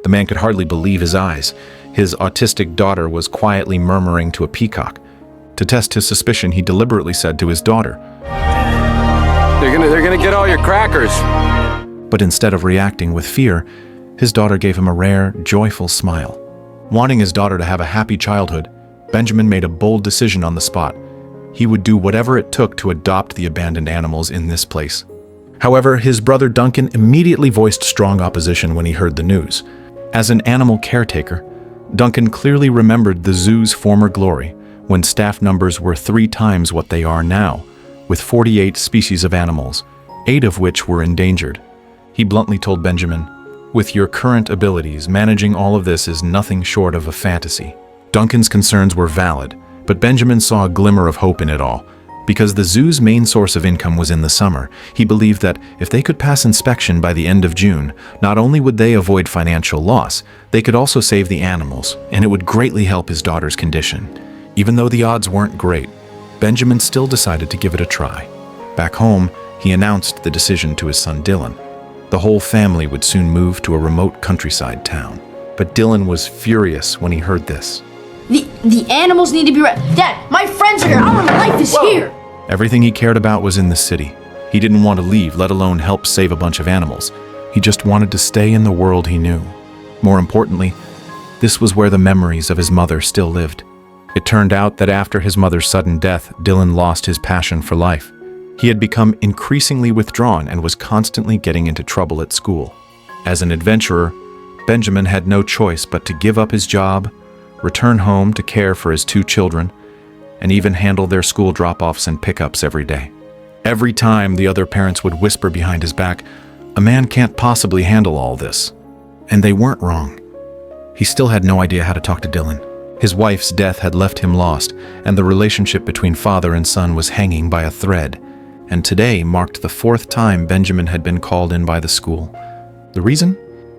The man could hardly believe his eyes. His autistic daughter was quietly murmuring to a peacock. To test his suspicion, he deliberately said to his daughter, They're gonna get all your crackers. But instead of reacting with fear, his daughter gave him a rare, joyful smile. Wanting his daughter to have a happy childhood, Benjamin made a bold decision on the spot. He would do whatever it took to adopt the abandoned animals in this place. However, his brother Duncan immediately voiced strong opposition when he heard the news. As an animal caretaker, Duncan clearly remembered the zoo's former glory when staff numbers were 3 times what they are now, with 48 species of animals, 8 of which were endangered. He bluntly told Benjamin, "With your current abilities, managing all of this is nothing short of a fantasy." Duncan's concerns were valid, but Benjamin saw a glimmer of hope in it all. Because the zoo's main source of income was in the summer, he believed that if they could pass inspection by the end of June, not only would they avoid financial loss, they could also save the animals, and it would greatly help his daughter's condition. Even though the odds weren't great, Benjamin still decided to give it a try. Back home, he announced the decision to his son Dylan. The whole family would soon move to a remote countryside town. But Dylan was furious when he heard this. The animals need to be Dad, my friends are here. Our life is here. Everything he cared about was in the city. He didn't want to leave, let alone help save a bunch of animals. He just wanted to stay in the world he knew. More importantly, this was where the memories of his mother still lived. It turned out that after his mother's sudden death, Dylan lost his passion for life. He had become increasingly withdrawn and was constantly getting into trouble at school. As an adventurer, Benjamin had no choice but to give up his job, return home to care for his 2 children, and even handle their school drop-offs and pickups every day. Every time the other parents would whisper behind his back, "A man can't possibly handle all this." And they weren't wrong. He still had no idea how to talk to Dylan. His wife's death had left him lost, and the relationship between father and son was hanging by a thread. And today marked the 4th time Benjamin had been called in by the school. The reason?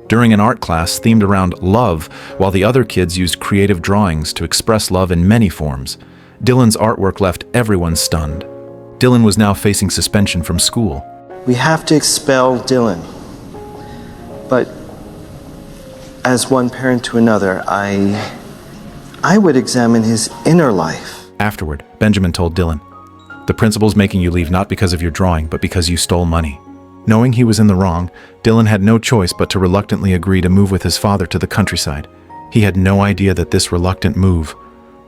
During an art class themed around love, while the other kids used creative drawings to express love in many forms, Dylan's artwork left everyone stunned. Dylan was now facing suspension from school. We have to expel Dylan. But as one parent to another, I would examine his inner life. Afterward, Benjamin told Dylan, "The principal's making you leave not because of your drawing, but because you stole money." Knowing he was in the wrong, Dylan had no choice but to reluctantly agree to move with his father to the countryside. He had no idea that this reluctant move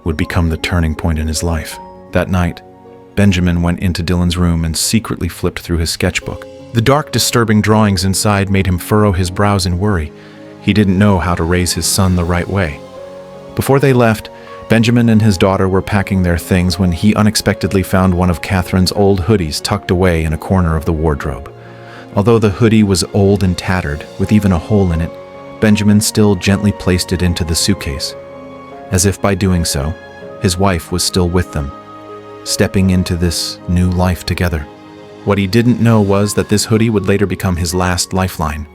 would become the turning point in his life. That night, Benjamin went into Dylan's room and secretly flipped through his sketchbook. The dark, disturbing drawings inside made him furrow his brows in worry. He didn't know how to raise his son the right way. Before they left, Benjamin and his daughter were packing their things when he unexpectedly found one of Catherine's old hoodies tucked away in a corner of the wardrobe. Although the hoodie was old and tattered, with even a hole in it, Benjamin still gently placed it into the suitcase. As if by doing so, his wife was still with them, stepping into this new life together. What he didn't know was that this hoodie would later become his last lifeline.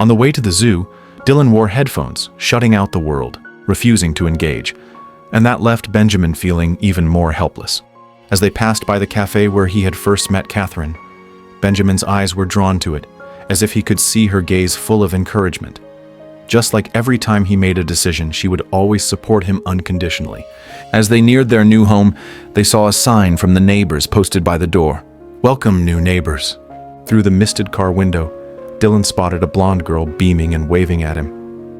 On the way to the zoo, Dylan wore headphones, shutting out the world, refusing to engage, and that left Benjamin feeling even more helpless. As they passed by the cafe where he had first met Catherine, Benjamin's eyes were drawn to it, as if he could see her gaze full of encouragement. Just like every time he made a decision, she would always support him unconditionally. As they neared their new home, they saw a sign from the neighbors posted by the door. "Welcome, new neighbors." Through the misted car window, Dylan spotted a blonde girl beaming and waving at him.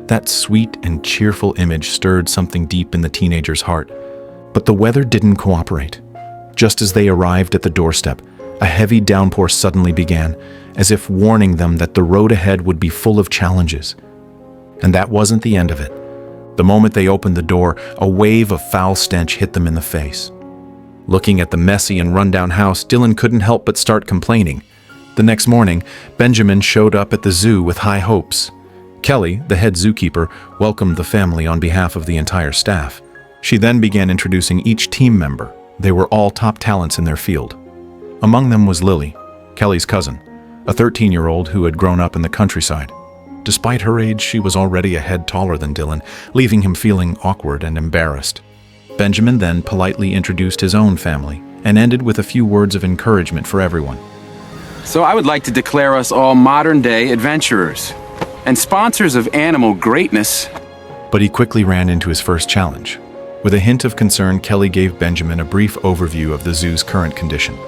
That sweet and cheerful image stirred something deep in the teenager's heart. But the weather didn't cooperate. Just as they arrived at the doorstep, a heavy downpour suddenly began, as if warning them that the road ahead would be full of challenges. And that wasn't the end of it. The moment they opened the door, a wave of foul stench hit them in the face. Looking at the messy and rundown house, Dylan couldn't help but start complaining. The next morning, Benjamin showed up at the zoo with high hopes. Kelly, the head zookeeper, welcomed the family on behalf of the entire staff. She then began introducing each team member. They were all top talents in their field. Among them was Lily, Kelly's cousin, a 13-year-old who had grown up in the countryside. Despite her age, she was already a head taller than Dylan, leaving him feeling awkward and embarrassed. Benjamin then politely introduced his own family and ended with a few words of encouragement for everyone. So I would like to declare us all modern-day adventurers. and sponsors of animal greatness. But he quickly ran into his first challenge. With a hint of concern, Kelly gave Benjamin a brief overview of the zoo's current condition.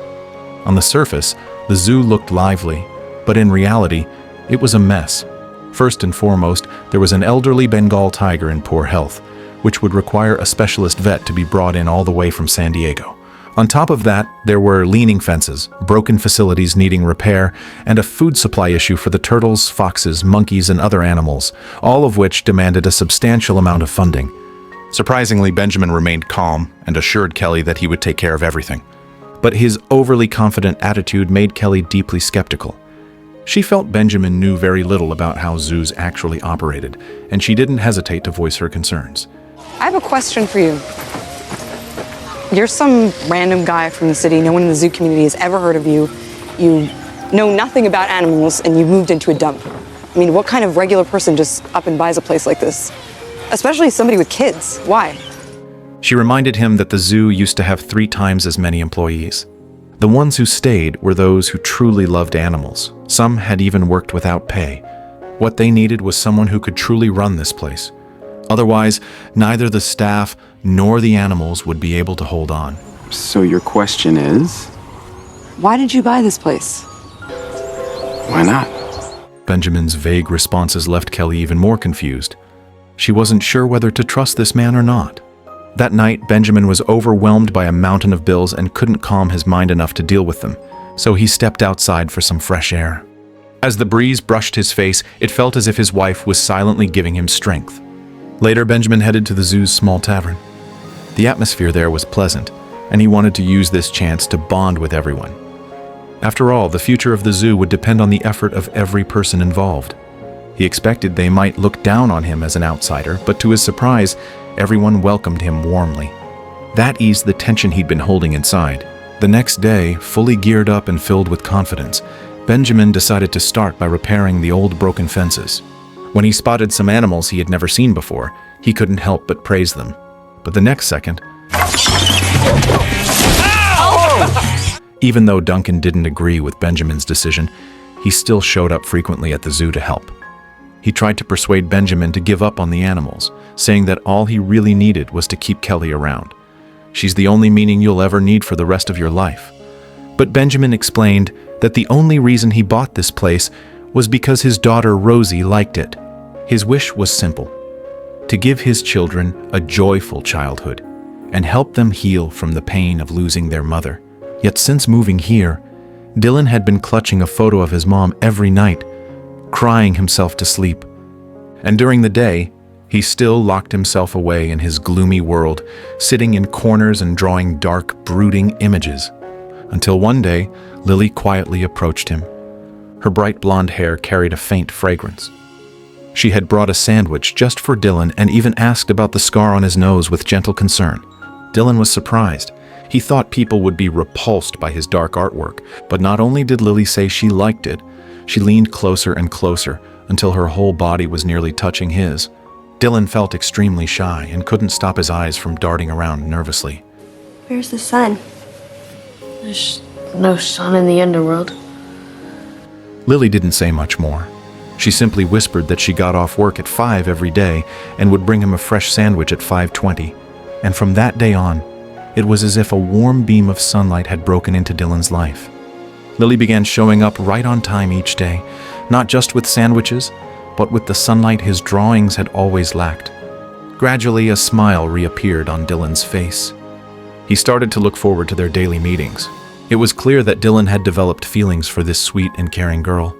On the surface, the zoo looked lively, but in reality, it was a mess. First and foremost, there was an elderly Bengal tiger in poor health, which would require a specialist vet to be brought in all the way from San Diego. On top of that, there were leaning fences, broken facilities needing repair, and a food supply issue for the turtles, foxes, monkeys, and other animals, all of which demanded a substantial amount of funding. Surprisingly, Benjamin remained calm and assured Kelly that he would take care of everything. But his overly confident attitude made Kelly deeply skeptical. She felt Benjamin knew very little about how zoos actually operated, and she didn't hesitate to voice her concerns. I have a question for you. You're some random guy from the city. No one in the zoo community has ever heard of you. You know nothing about animals, and you moved into a dump. I mean, what kind of regular person just up and buys a place like this? Especially somebody with kids. Why? She reminded him that the zoo used to have 3 times as many employees. The ones who stayed were those who truly loved animals. Some had even worked without pay. What they needed was someone who could truly run this place. Otherwise, neither the staff nor the animals would be able to hold on. So your question is? Why did you buy this place? Why not? Benjamin's vague responses left Kelly even more confused. She wasn't sure whether to trust this man or not. That night, Benjamin was overwhelmed by a mountain of bills and couldn't calm his mind enough to deal with them, so he stepped outside for some fresh air. As the breeze brushed his face, it felt as if his wife was silently giving him strength. Later, Benjamin headed to the zoo's small tavern. The atmosphere there was pleasant, and he wanted to use this chance to bond with everyone. After all, the future of the zoo would depend on the effort of every person involved. He expected they might look down on him as an outsider, but to his surprise, everyone welcomed him warmly. That eased the tension he'd been holding inside. The next day, fully geared up and filled with confidence, Benjamin decided to start by repairing the old broken fences. When he spotted some animals he had never seen before, he couldn't help but praise them. But the next second, even though Duncan didn't agree with Benjamin's decision, he still showed up frequently at the zoo to help. He tried to persuade Benjamin to give up on the animals, saying that all he really needed was to keep Kelly around. She's the only meaning you'll ever need for the rest of your life. But Benjamin explained that the only reason he bought this place was because his daughter Rosie liked it. His wish was simple: to give his children a joyful childhood and help them heal from the pain of losing their mother. Yet since moving here, Dylan had been clutching a photo of his mom every night, crying himself to sleep. And during the day, he still locked himself away in his gloomy world, sitting in corners and drawing dark, brooding images. Until one day, Lily quietly approached him. Her bright blonde hair carried a faint fragrance. She had brought a sandwich just for Dylan and even asked about the scar on his nose with gentle concern. Dylan was surprised. He thought people would be repulsed by his dark artwork, but not only did Lily say she liked it, she leaned closer and closer until her whole body was nearly touching his. Dylan felt extremely shy and couldn't stop his eyes from darting around nervously. Where's the sun? There's no sun in the underworld. Lily didn't say much more. She simply whispered that she got off work at 5 every day and would bring him a fresh sandwich at 5:20. And from that day on, it was as if a warm beam of sunlight had broken into Dylan's life. Lily began showing up right on time each day, not just with sandwiches, but with the sunlight his drawings had always lacked. Gradually, a smile reappeared on Dylan's face. He started to look forward to their daily meetings. It was clear that Dylan had developed feelings for this sweet and caring girl.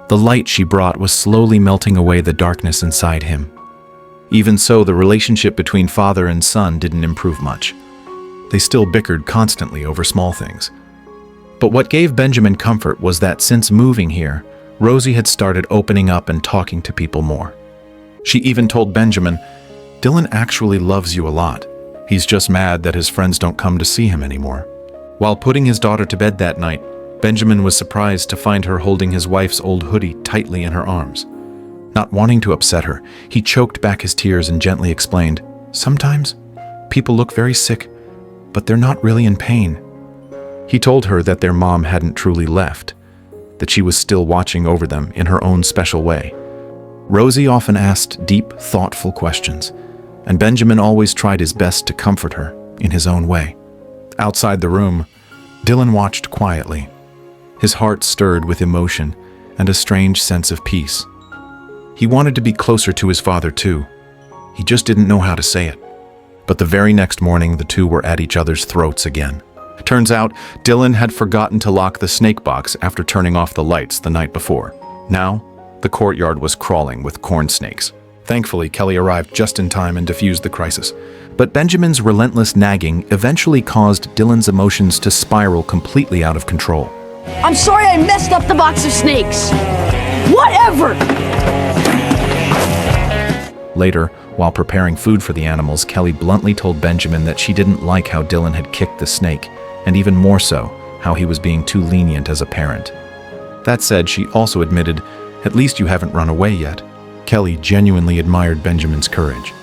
The light she brought was slowly melting away the darkness inside him. Even so, the relationship between father and son didn't improve much. They still bickered constantly over small things. But what gave Benjamin comfort was that since moving here, Rosie had started opening up and talking to people more. She even told Benjamin, "Dylan actually loves you a lot. He's just mad that his friends don't come to see him anymore." While putting his daughter to bed that night, Benjamin was surprised to find her holding his wife's old hoodie tightly in her arms. Not wanting to upset her, he choked back his tears and gently explained, "Sometimes people look very sick, but they're not really in pain." He told her that their mom hadn't truly left, that she was still watching over them in her own special way. Rosie often asked deep, thoughtful questions, and Benjamin always tried his best to comfort her in his own way. Outside the room, Dylan watched quietly. His heart stirred with emotion and a strange sense of peace. He wanted to be closer to his father too. He just didn't know how to say it. But the very next morning, the two were at each other's throats again. Turns out, Dylan had forgotten to lock the snake box after turning off the lights the night before. Now, the courtyard was crawling with corn snakes. Thankfully, Kelly arrived just in time and diffused the crisis. But Benjamin's relentless nagging eventually caused Dylan's emotions to spiral completely out of control. I'm sorry I messed up the box of snakes. Whatever! Later, while preparing food for the animals, Kelly bluntly told Benjamin that she didn't like how Dylan had kicked the snake, and even more so, how he was being too lenient as a parent. That said, she also admitted, "At least you haven't run away yet." Kelly genuinely admired Benjamin's courage.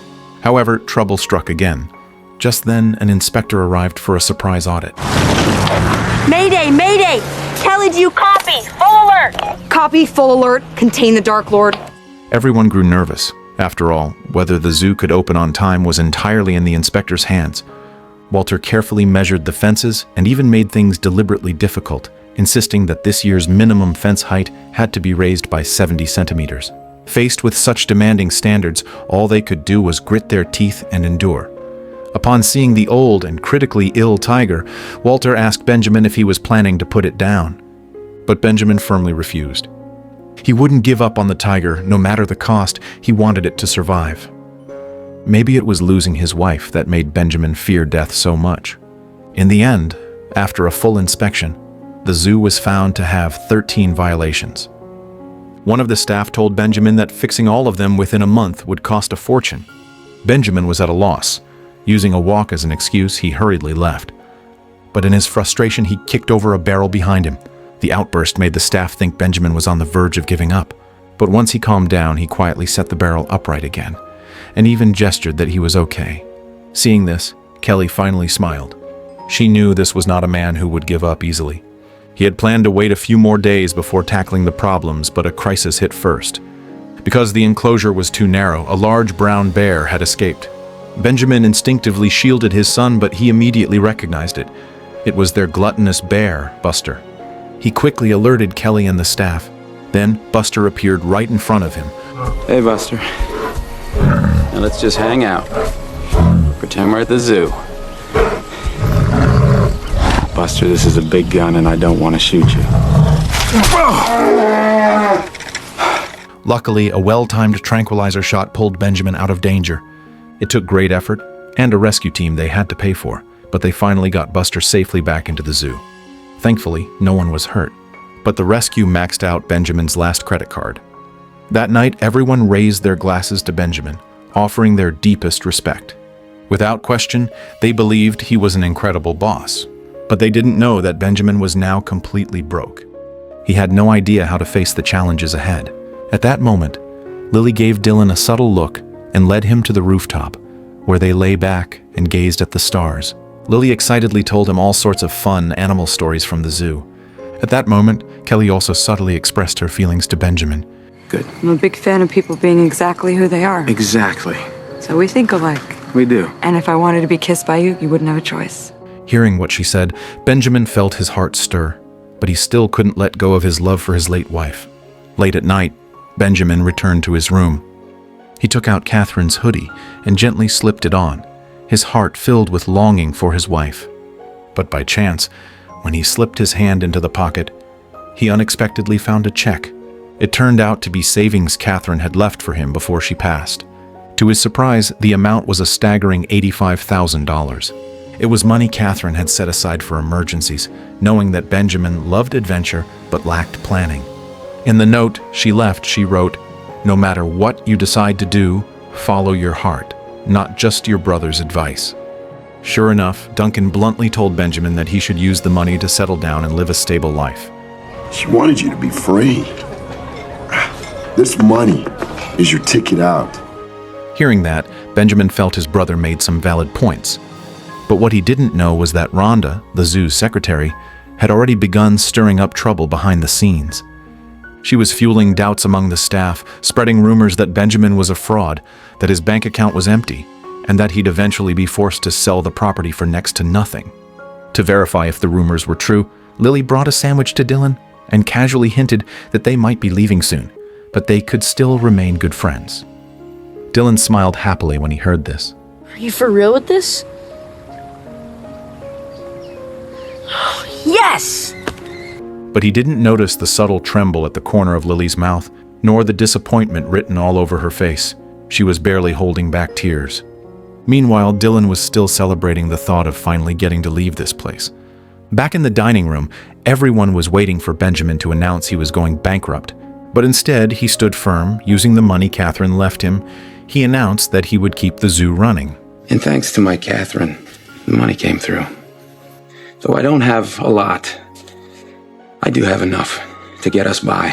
However, trouble struck again. Just then, an inspector arrived for a surprise audit. Mayday! Mayday! Kelly, do you copy? Full alert! Copy, full alert, contain the Dark Lord. Everyone grew nervous. After all, whether the zoo could open on time was entirely in the inspector's hands. Walter carefully measured the fences and even made things deliberately difficult, insisting that this year's minimum fence height had to be raised by 70 centimeters. Faced with such demanding standards, all they could do was grit their teeth and endure. Upon seeing the old and critically ill tiger, Walter asked Benjamin if he was planning to put it down. But Benjamin firmly refused. He wouldn't give up on the tiger, no matter the cost. He wanted it to survive. Maybe it was losing his wife that made Benjamin fear death so much. In the end, after a full inspection, the zoo was found to have 13 violations. One of the staff told Benjamin that fixing all of them within a month would cost a fortune. Benjamin was at a loss. Using a walk as an excuse, he hurriedly left. But in his frustration, he kicked over a barrel behind him. The outburst made the staff think Benjamin was on the verge of giving up. But once he calmed down, he quietly set the barrel upright again, and even gestured that he was okay. Seeing this, Kelly finally smiled. She knew this was not a man who would give up easily. He had planned to wait a few more days before tackling the problems, but a crisis hit first. Because the enclosure was too narrow, a large brown bear had escaped. Benjamin instinctively shielded his son, but he immediately recognized it. It was their gluttonous bear, Buster. He quickly alerted Kelly and the staff. Then Buster appeared right in front of him. Hey, Buster. Now let's just hang out. Pretend we're at the zoo. Buster, this is a big gun and I don't want to shoot you. Luckily, a well-timed tranquilizer shot pulled Benjamin out of danger. It took great effort and a rescue team they had to pay for, but they finally got Buster safely back into the zoo. Thankfully, no one was hurt, but the rescue maxed out Benjamin's last credit card. That night, everyone raised their glasses to Benjamin, offering their deepest respect. Without question, they believed he was an incredible boss, but they didn't know that Benjamin was now completely broke. He had no idea how to face the challenges ahead. At that moment, Lily gave Dylan a subtle look and led him to the rooftop, where they lay back and gazed at the stars. Lily excitedly told him all sorts of fun animal stories from the zoo. At that moment, Kelly also subtly expressed her feelings to Benjamin. Good. I'm a big fan of people being exactly who they are. Exactly. So we think alike. We do. And if I wanted to be kissed by you, you wouldn't have a choice. Hearing what she said, Benjamin felt his heart stir, but he still couldn't let go of his love for his late wife. Late at night, Benjamin returned to his room. He took out Catherine's hoodie and gently slipped it on, his heart filled with longing for his wife. But by chance, when he slipped his hand into the pocket, he unexpectedly found a check. It turned out to be savings Catherine had left for him before she passed. To his surprise, the amount was a staggering $85,000. It was money Catherine had set aside for emergencies, knowing that Benjamin loved adventure but lacked planning. In the note she left, she wrote, "No matter what you decide to do, follow your heart, not just your brother's advice." Sure enough, Duncan bluntly told Benjamin that he should use the money to settle down and live a stable life. She wanted you to be free. This money is your ticket out. Hearing that, Benjamin felt his brother made some valid points. But what he didn't know was that Rhonda, the zoo's secretary, had already begun stirring up trouble behind the scenes. She was fueling doubts among the staff, spreading rumors that Benjamin was a fraud, that his bank account was empty, and that he'd eventually be forced to sell the property for next to nothing. To verify if the rumors were true, Lily brought a sandwich to Dylan and casually hinted that they might be leaving soon, but they could still remain good friends. Dylan smiled happily when he heard this. Are you for real with this? Yes! But he didn't notice the subtle tremble at the corner of Lily's mouth, nor the disappointment written all over her face. She was barely holding back tears. Meanwhile, Dylan was still celebrating the thought of finally getting to leave this place. Back in the dining room, everyone was waiting for Benjamin to announce he was going bankrupt. But instead, he stood firm, using the money Catherine left him. He announced that he would keep the zoo running. And thanks to my Catherine, the money came through. Though I don't have a lot, I do have enough to get us by.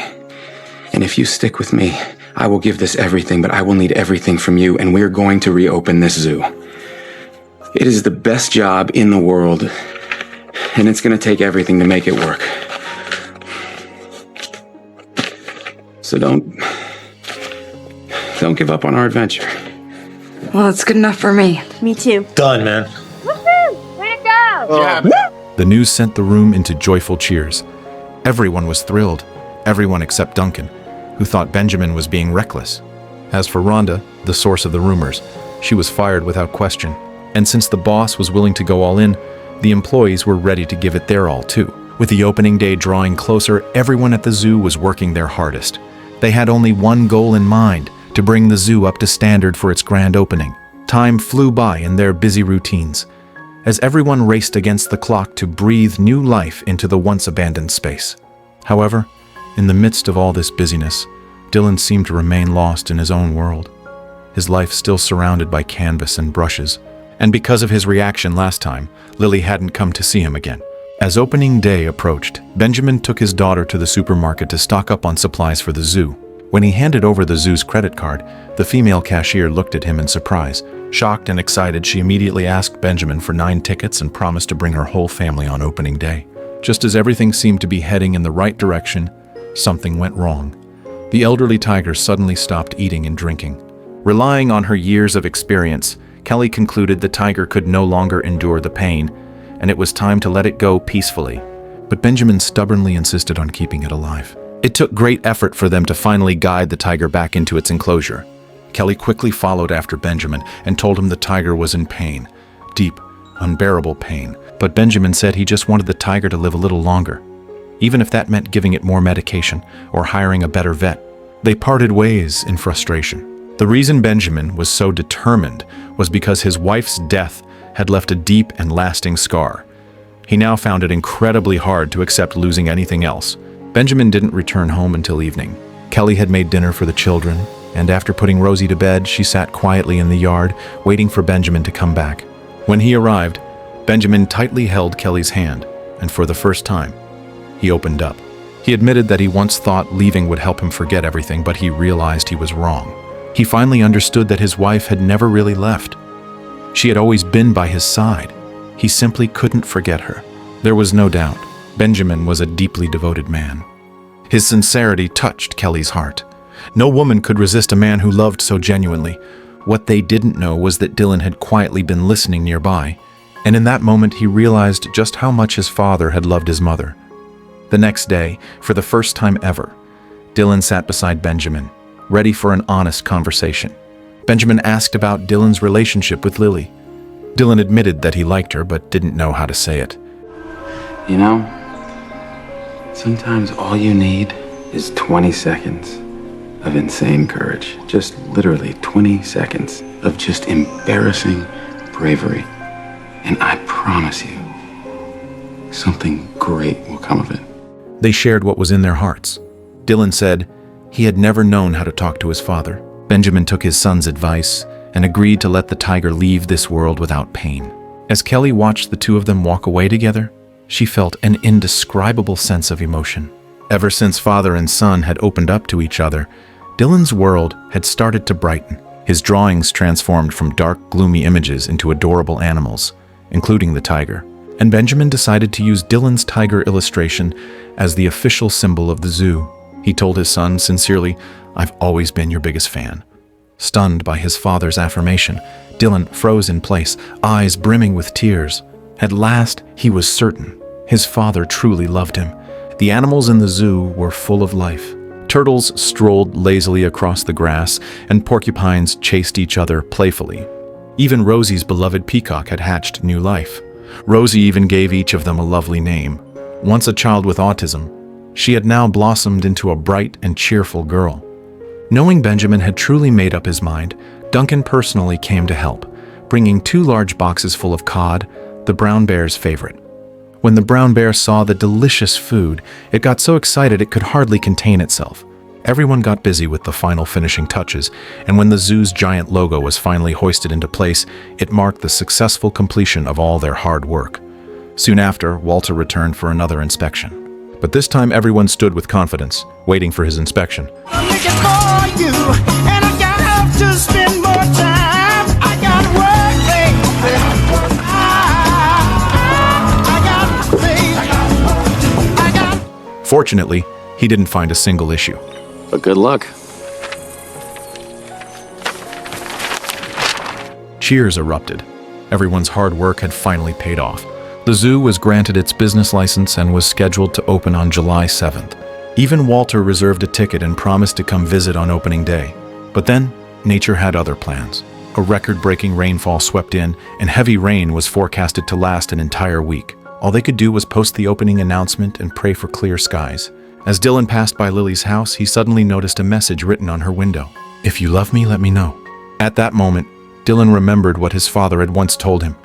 And if you stick with me, I will give this everything, but I will need everything from you, and we're going to reopen this zoo. It is the best job in the world, and it's going to take everything to make it work. So don't give up on our adventure. Well, that's good enough for me. Me too. Done, man. Woohoo! Way to go! The news sent the room into joyful cheers. Everyone was thrilled, everyone except Duncan, who thought Benjamin was being reckless. As for Rhonda, the source of the rumors, she was fired without question. And since the boss was willing to go all in, the employees were ready to give it their all too. With the opening day drawing closer, everyone at the zoo was working their hardest. They had only one goal in mind, to bring the zoo up to standard for its grand opening. Time flew by in their busy routines, as everyone raced against the clock to breathe new life into the once abandoned space. However, in the midst of all this busyness, Dylan seemed to remain lost in his own world, his life still surrounded by canvas and brushes. And because of his reaction last time, Lily hadn't come to see him again. As opening day approached, Benjamin took his daughter to the supermarket to stock up on supplies for the zoo. When he handed over the zoo's credit card, the female cashier looked at him in surprise. Shocked and excited, she immediately asked Benjamin for 9 tickets and promised to bring her whole family on opening day. Just as everything seemed to be heading in the right direction, something went wrong. The elderly tiger suddenly stopped eating and drinking. Relying on her years of experience, Kelly concluded the tiger could no longer endure the pain, and it was time to let it go peacefully. But Benjamin stubbornly insisted on keeping it alive. It took great effort for them to finally guide the tiger back into its enclosure. Kelly quickly followed after Benjamin and told him the tiger was in pain. Deep, unbearable pain. But Benjamin said he just wanted the tiger to live a little longer, even if that meant giving it more medication or hiring a better vet. They parted ways in frustration. The reason Benjamin was so determined was because his wife's death had left a deep and lasting scar. He now found it incredibly hard to accept losing anything else. Benjamin didn't return home until evening. Kelly had made dinner for the children, and after putting Rosie to bed, she sat quietly in the yard, waiting for Benjamin to come back. When he arrived, Benjamin tightly held Kelly's hand, and for the first time, he opened up. He admitted that he once thought leaving would help him forget everything, but he realized he was wrong. He finally understood that his wife had never really left. She had always been by his side. He simply couldn't forget her. There was no doubt. Benjamin was a deeply devoted man. His sincerity touched Kelly's heart. No woman could resist a man who loved so genuinely. What they didn't know was that Dylan had quietly been listening nearby, and in that moment he realized just how much his father had loved his mother. The next day, for the first time ever, Dylan sat beside Benjamin, ready for an honest conversation. Benjamin asked about Dylan's relationship with Lily. Dylan admitted that he liked her, but didn't know how to say it. You know, sometimes all you need is 20 seconds of insane courage. Just literally 20 seconds of just embarrassing bravery. And I promise you, something great will come of it. They shared what was in their hearts. Dylan said he had never known how to talk to his father. Benjamin took his son's advice and agreed to let the tiger leave this world without pain. As Kelly watched the two of them walk away together, she felt an indescribable sense of emotion. Ever since father and son had opened up to each other, Dylan's world had started to brighten. His drawings transformed from dark, gloomy images into adorable animals, including the tiger. And Benjamin decided to use Dylan's tiger illustration as the official symbol of the zoo. He told his son sincerely, "I've always been your biggest fan." Stunned by his father's affirmation, Dylan froze in place, eyes brimming with tears. At last, he was certain. His father truly loved him. The animals in the zoo were full of life. Turtles strolled lazily across the grass, and porcupines chased each other playfully. Even Rosie's beloved peacock had hatched new life. Rosie even gave each of them a lovely name. Once a child with autism, she had now blossomed into a bright and cheerful girl. Knowing Benjamin had truly made up his mind, Duncan personally came to help, bringing 2 large boxes full of cod, the brown bear's favorite. When the brown bear saw the delicious food, it got so excited it could hardly contain itself. Everyone got busy with the final finishing touches, and when the zoo's giant logo was finally hoisted into place, it marked the successful completion of all their hard work. Soon after, Walter returned for another inspection. But this time everyone stood with confidence, waiting for his inspection. Fortunately, he didn't find a single issue. But good luck. Cheers erupted. Everyone's hard work had finally paid off. The zoo was granted its business license and was scheduled to open on July 7th. Even Walter reserved a ticket and promised to come visit on opening day. But then, nature had other plans. A record-breaking rainfall swept in, and heavy rain was forecasted to last an entire week. All they could do was post the opening announcement and pray for clear skies. As Dylan passed by Lily's house, he suddenly noticed a message written on her window. "If you love me, let me know." At that moment, Dylan remembered what his father had once told him.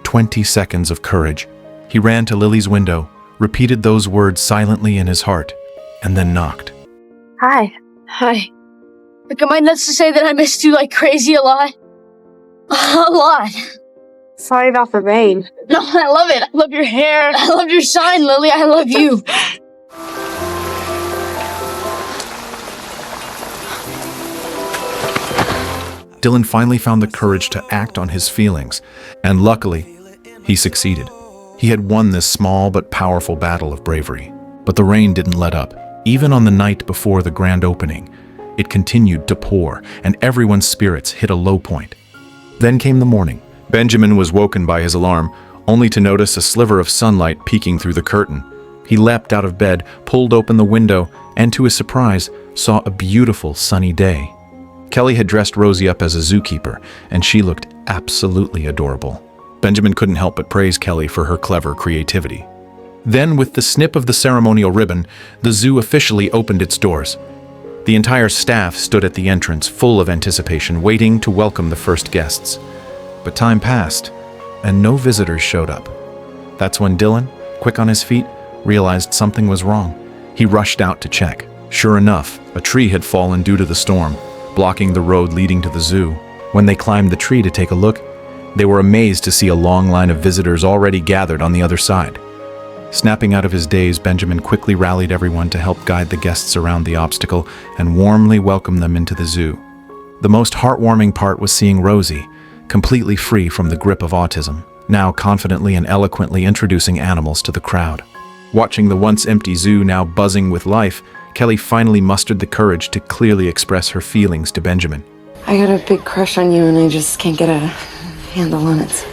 20 seconds of courage. He ran to Lily's window, repeated those words silently in his heart, and then knocked. Hi. Hi. Like, am I nuts to say that I missed you like crazy a lot? A lot. Sorry about the rain. No, I love it. I love your hair. I love your sign, Lily. I love you. Dylan finally found the courage to act on his feelings, and luckily, he succeeded. He had won this small but powerful battle of bravery. But the rain didn't let up. Even on the night before the grand opening, it continued to pour, and everyone's spirits hit a low point. Then came the morning. Benjamin was woken by his alarm, only to notice a sliver of sunlight peeking through the curtain. He leapt out of bed, pulled open the window, and to his surprise, saw a beautiful sunny day. Kelly had dressed Rosie up as a zookeeper, and she looked absolutely adorable. Benjamin couldn't help but praise Kelly for her clever creativity. Then, with the snip of the ceremonial ribbon, the zoo officially opened its doors. The entire staff stood at the entrance, full of anticipation, waiting to welcome the first guests. But time passed, and no visitors showed up. That's when Dylan, quick on his feet, realized something was wrong. He rushed out to check. Sure enough, a tree had fallen due to the storm, blocking the road leading to the zoo. When they climbed the tree to take a look, they were amazed to see a long line of visitors already gathered on the other side. Snapping out of his daze, Benjamin quickly rallied everyone to help guide the guests around the obstacle and warmly welcome them into the zoo. The most heartwarming part was seeing Rosie, completely free from the grip of autism, now confidently and eloquently introducing animals to the crowd. Watching the once empty zoo now buzzing with life, Kelly finally mustered the courage to clearly express her feelings to Benjamin. I got a big crush on you and I just can't get a handle on it.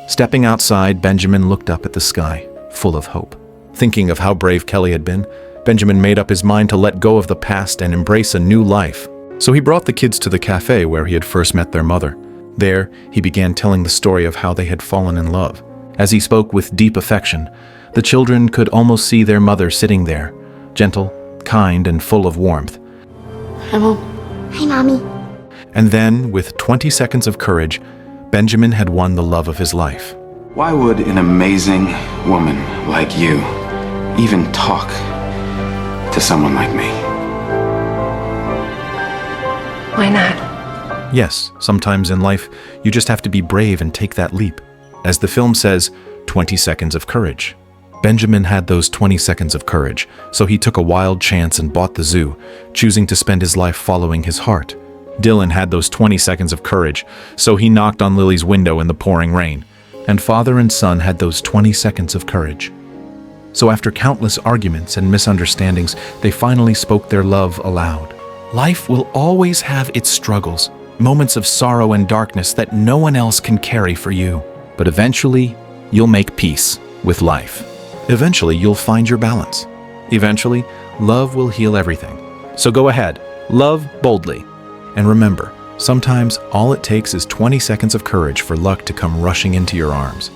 Stepping outside, Benjamin looked up at the sky, full of hope. Thinking of how brave Kelly had been, Benjamin made up his mind to let go of the past and embrace a new life. So he brought the kids to the cafe where he had first met their mother. There, he began telling the story of how they had fallen in love. As he spoke with deep affection, the children could almost see their mother sitting there, gentle, kind, and full of warmth. Hi, Mom. Hi, Mommy. And then, with 20 seconds of courage, Benjamin had won the love of his life. Why would an amazing woman like you even talk to someone like me? Why not? Yes, sometimes in life, you just have to be brave and take that leap. As the film says, 20 seconds of courage. Benjamin had those 20 seconds of courage, so he took a wild chance and bought the zoo, choosing to spend his life following his heart. Dylan had those 20 seconds of courage, so he knocked on Lily's window in the pouring rain. And father and son had those 20 seconds of courage. So after countless arguments and misunderstandings, they finally spoke their love aloud. Life will always have its struggles, moments of sorrow and darkness that no one else can carry for you. But eventually, you'll make peace with life. Eventually, you'll find your balance. Eventually, love will heal everything. So go ahead, love boldly. And remember, sometimes all it takes is 20 seconds of courage for luck to come rushing into your arms.